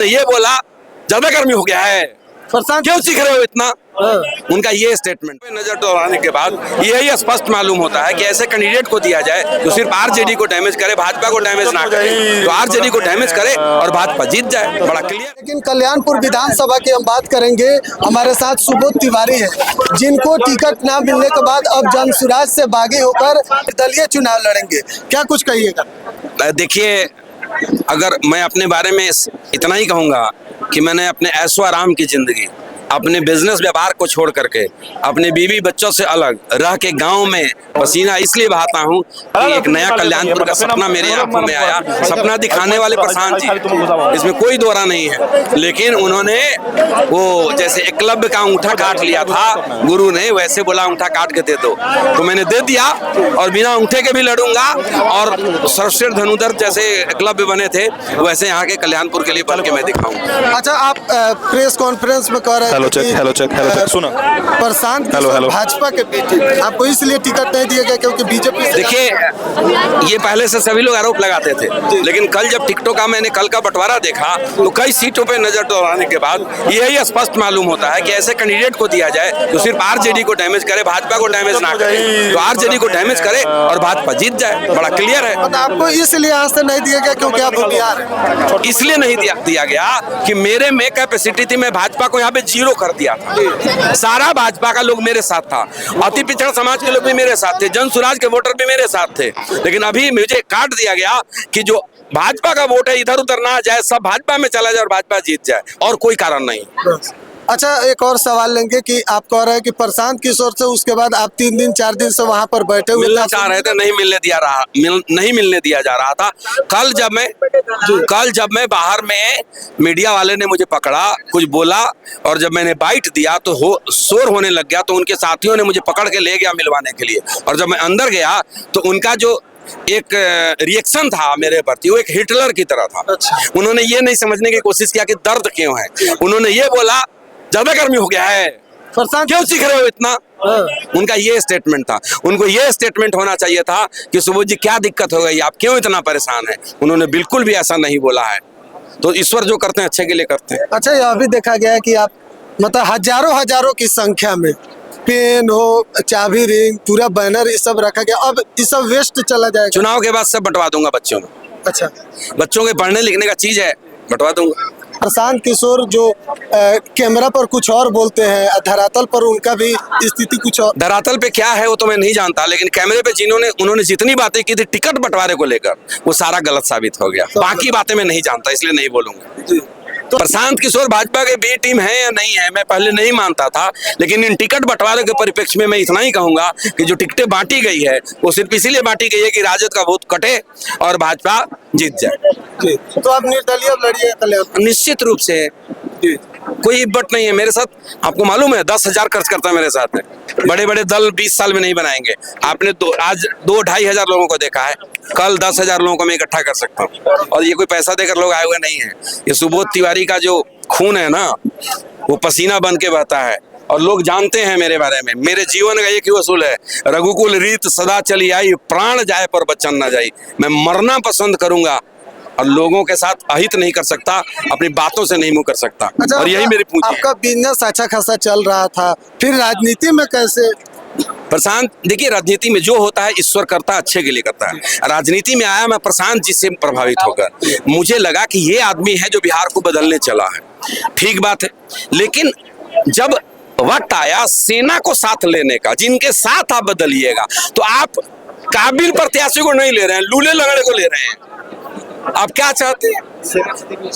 ये बोला ज्यादा गर्मी हो गया है, क्यों चीख रहे हो इतना। उनका ये स्टेटमेंट नजर दौड़ाने के बाद यही स्पष्ट मालूम होता है कि ऐसे कैंडिडेट को दिया जाए जो सिर्फ आरजेडी को डैमेज करे, भाजपा को डैमेज ना करे। तो आरजेडी को डैमेज करे और भाजपा जीत जाए, बड़ा क्लियर। लेकिन कल्याणपुर विधानसभा की हम बात करेंगे, हमारे साथ सुबोध तिवारी है, जिनको टिकट ना मिलने के बाद अब जनसुराज से बागी होकर दलीय चुनाव लड़ेंगे। क्या कुछ कहिएगा? देखिए, अगर मैं अपने बारे में इतना ही कहूंगा कि मैंने अपने ऐशो आराम की जिंदगी, अपने बिजनेस व्यापार को छोड़ करके अपने बीवी बच्चों से अलग रह के गांव में पसीना इसलिए बहाता हूं कि एक नया कल्याणपुर का सपना मेरे आंखों में आया। सपना दिखाने वाले प्रशांत जी, इसमें कोई दोहरा नहीं है। लेकिन उन्होंने वो जैसे एकलव्य का अंगूठा काट लिया था गुरु ने, वैसे बोला अंगूठा काट के दे दो, तो मैंने दे दिया और बिना अंगूठे के भी लड़ूंगा। और सर्वश्रेष्ठ धनुधर जैसे एकलव्य बने थे वैसे यहाँ के कल्याणपुर के लिए बन के मैं दिखाऊंगा। अच्छा, आप प्रेस कॉन्फ्रेंस में कह रहे हेलो चेक सुनो। प्रशांत किशोर भाजपा के बेटे, आपको इसलिए टिकट नहीं दिया गया क्योंकि बीजेपी। देखिए, ये पहले से सभी लोग आरोप लगाते थे, लेकिन कल जब टिकटों का मैंने कल का बंटवारा देखा तो कई सीटों पे नजर दौड़ाने के बाद यही स्पष्ट मालूम होता है कि ऐसे कैंडिडेट को दिया जाए जो सिर्फ आरजेडी को डैमेज करे, भाजपा को डैमेज ना करे। तो आरजेडी को डैमेज करे और भाजपा जीत जाए, बड़ा क्लियर है। आपको इसलिए यहाँ से नहीं दिया गया क्योंकि आप बिहार हैं? इसलिए नहीं दिया गया कि मेरे में कैपेसिटी थी, मैं भाजपा को यहाँ पे जीरो कर दिया था। सारा भाजपा का लोग मेरे साथ था, अति पिछड़ा समाज के लोग भी मेरे साथ थे, जनसुराज के वोटर भी मेरे साथ थे। लेकिन अभी मुझे काट दिया गया कि जो भाजपा का वोट है इधर उधर ना जाए, सब भाजपा में चला जाए और भाजपा जीत जाए, और कोई कारण नहीं। अच्छा, एक और सवाल लेंगे कि आप कह रहे हैं कि प्रशांत किशोर से उसके बाद आप 3 दिन 4 दिन से वहां पर बैठे हुए मिलना चाह रहे थे, नहीं मिलने दिया जा रहा था। कल जब मैं बाहर में, मीडिया वाले ने मुझे पकड़ा, कुछ बोला, और जब मैंने बाइट दिया तो शोर होने लग गया, तो उनके साथियों ने मुझे पकड़ के ले गया मिलवाने के लिए। और जब मैं अंदर गया तो उनका जो एक रिएक्शन था मेरे प्रति, वो एक हिटलर की तरह था। उन्होंने ये नहीं समझने की कोशिश किया कि दर्द क्यों है। उन्होंने ये बोला ज्यादा गर्मी हो गया है, क्यों चीख रहे हो इतना। उनका ये स्टेटमेंट था। उनको ये स्टेटमेंट होना चाहिए था कि सुबोध जी क्या दिक्कत हो गई, आप क्यों इतना परेशान हैं। उन्होंने बिल्कुल भी ऐसा नहीं बोला है। तो ईश्वर जो करते हैं अच्छे के लिए करते हैं। अच्छा, यह भी देखा गया है कि आप मतलब हजारों की संख्या में पेन हो, चाबी रिंग, पूरा बैनर, ये सब रखा गया, अब ये सब वेस्ट चला जाएगा। चुनाव के बाद सब बंटवा दूंगा बच्चों में। अच्छा, बच्चों के पढ़ने लिखने का चीज है, बंटवा दूंगा। प्रशांत किशोर जो कैमरा पर कुछ और बोलते हैं, धरातल पर उनका भी स्थिति कुछ और। धरातल पे क्या है वो तो मैं नहीं जानता, लेकिन कैमरे पे उन्होंने जितनी बातें की थी टिकट बंटवारे को लेकर, वो सारा गलत साबित हो गया। बाकी बातें मैं नहीं जानता, इसलिए नहीं बोलूंगा। तो प्रशांत किशोर भाजपा के बी टीम है या नहीं है, मैं पहले नहीं मानता था, लेकिन इन टिकट बंटवारे के परिप्रेक्ष्य में मैं इतना ही कहूंगा कि जो टिकटें बांटी गई है वो सिर्फ इसीलिए बांटी गई है कि राजद का वोट कटे और भाजपा जीत जाए। तो आप निर्दलीय लड़िए? निश्चित रूप से, कोई बट नहीं है मेरे साथ। आपको मालूम है 10,000 खर्च करता है मेरे साथ में। बड़े बड़े दल 20 साल में नहीं बनाएंगे। आपने आज 2-2.5 हजार लोगों को देखा है, कल 10,000 लोगों को मैं इकट्ठा कर सकता हूँ। और ये कोई पैसा देकर लोग आए हुए नहीं है। ये सुबोध तिवारी का जो खून है ना, वो पसीना बन के बहता है। और लोग जानते हैं मेरे बारे में, मेरे जीवन का एक ही उसूल है, रघुकुल रीत सदा चली आई, प्राण जाए पर बचन न जाई। मैं मरना पसंद करूंगा और लोगों के साथ अहित नहीं कर सकता, अपनी बातों से नहीं मुँह कर सकता। अच्छा, और यही मेरी पूंजी है। आपका बिजनेस अच्छा खासा चल रहा था, फिर राजनीति में कैसे? प्रशांत, देखिए, राजनीति में जो होता है ईश्वर करता है, अच्छे के लिए करता है। राजनीति में आया मैं प्रशांत जी से प्रभावित होकर, मुझे लगा कि ये आदमी है जो बिहार को बदलने चला है। ठीक बात है, लेकिन जब वक्त आया सेना को साथ लेने का, जिनके साथ आप बदलिएगा, तो आप काबिल प्रत्याशी को नहीं ले रहे हैं, लूले लगड़े को ले रहे हैं। आप क्या चाहते हैं?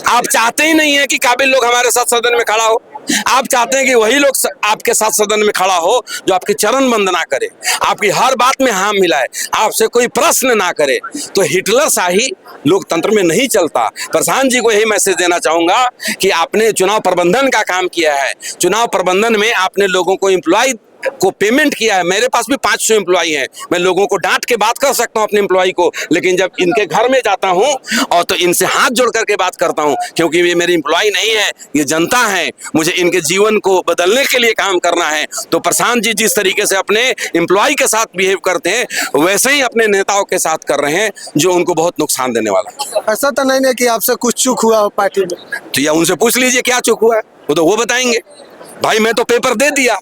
आप चाहते ही नहीं है कि काबिल लोग हमारे साथ सदन में खड़ा हो। आप चाहते हैं कि वही लोग आपके साथ सदन में खड़ा हो जो आपकी चरण वंदना करे, आपकी हर बात में हाँ मिलाए, आपसे कोई प्रश्न ना करे। तो हिटलर शाही लोकतंत्र में नहीं चलता। प्रशांत जी को यही मैसेज देना चाहूंगा कि आपने चुनाव प्रबंधन का काम किया है। चुनाव प्रबंधन में आपने लोगों को एम्प्लॉय को पेमेंट किया है। मेरे पास भी 500 एम्प्लॉई हैं, मैं लोगों को डांट के बात कर सकता हूं अपने एम्प्लॉई को, लेकिन जब इनके घर में जाता हूं और तो इनसे हाथ जोड़ करके बात करता हूं, क्योंकि ये मेरी एम्प्लॉई नहीं है, ये जनता है, मुझे इनके जीवन को बदलने के लिए काम करना है। तो प्रशांत जी जिस तरीके से अपने एम्प्लॉई के साथ बिहेव करते हैं, वैसे ही अपने नेताओं के साथ कर रहे हैं, जो उनको बहुत नुकसान देने वाला है। ऐसा तो नहीं है कि आपसे कुछ चूक हुआ हो पार्टी में? तो या उनसे पूछ लीजिए क्या चूक हुआ है, वो तो वो बताएंगे। भाई मैं तो पेपर दे दिया,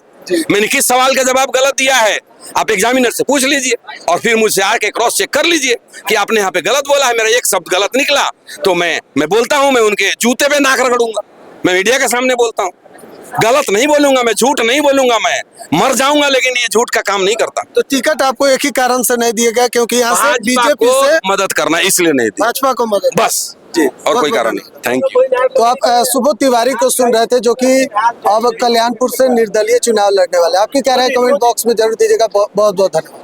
मैंने किस सवाल का जवाब गलत दिया है आप एग्जामिनर से पूछ लीजिए, और फिर मुझसे आके क्रॉस चेक कर लीजिए कि आपने यहाँ पे गलत बोला है, मेरा एक शब्द गलत निकला तो मैं बोलता हूँ, मैं उनके जूते पे नाक रगड़ूंगा, मैं मीडिया के सामने बोलता हूँ, गलत नहीं बोलूंगा, मैं झूठ नहीं बोलूंगा, मैं मर जाऊंगा, लेकिन ये झूठ का काम नहीं करता। तो टिकट आपको एक ही कारण से नहीं दिया गया, क्योंकि यहाँ से बीजेपी से मदद करना, इसलिए नहीं दी, भाजपा को मदद। बस जी, और कोई कारण नहीं। Thank you. तो आप सुबोध तिवारी को सुन रहे थे, जो कि अब कल्याणपुर से निर्दलीय चुनाव लड़ने वाले। आपकी क्या राय कमेंट बॉक्स में जरूर दीजिएगा। बहुत बहुत धन्यवाद।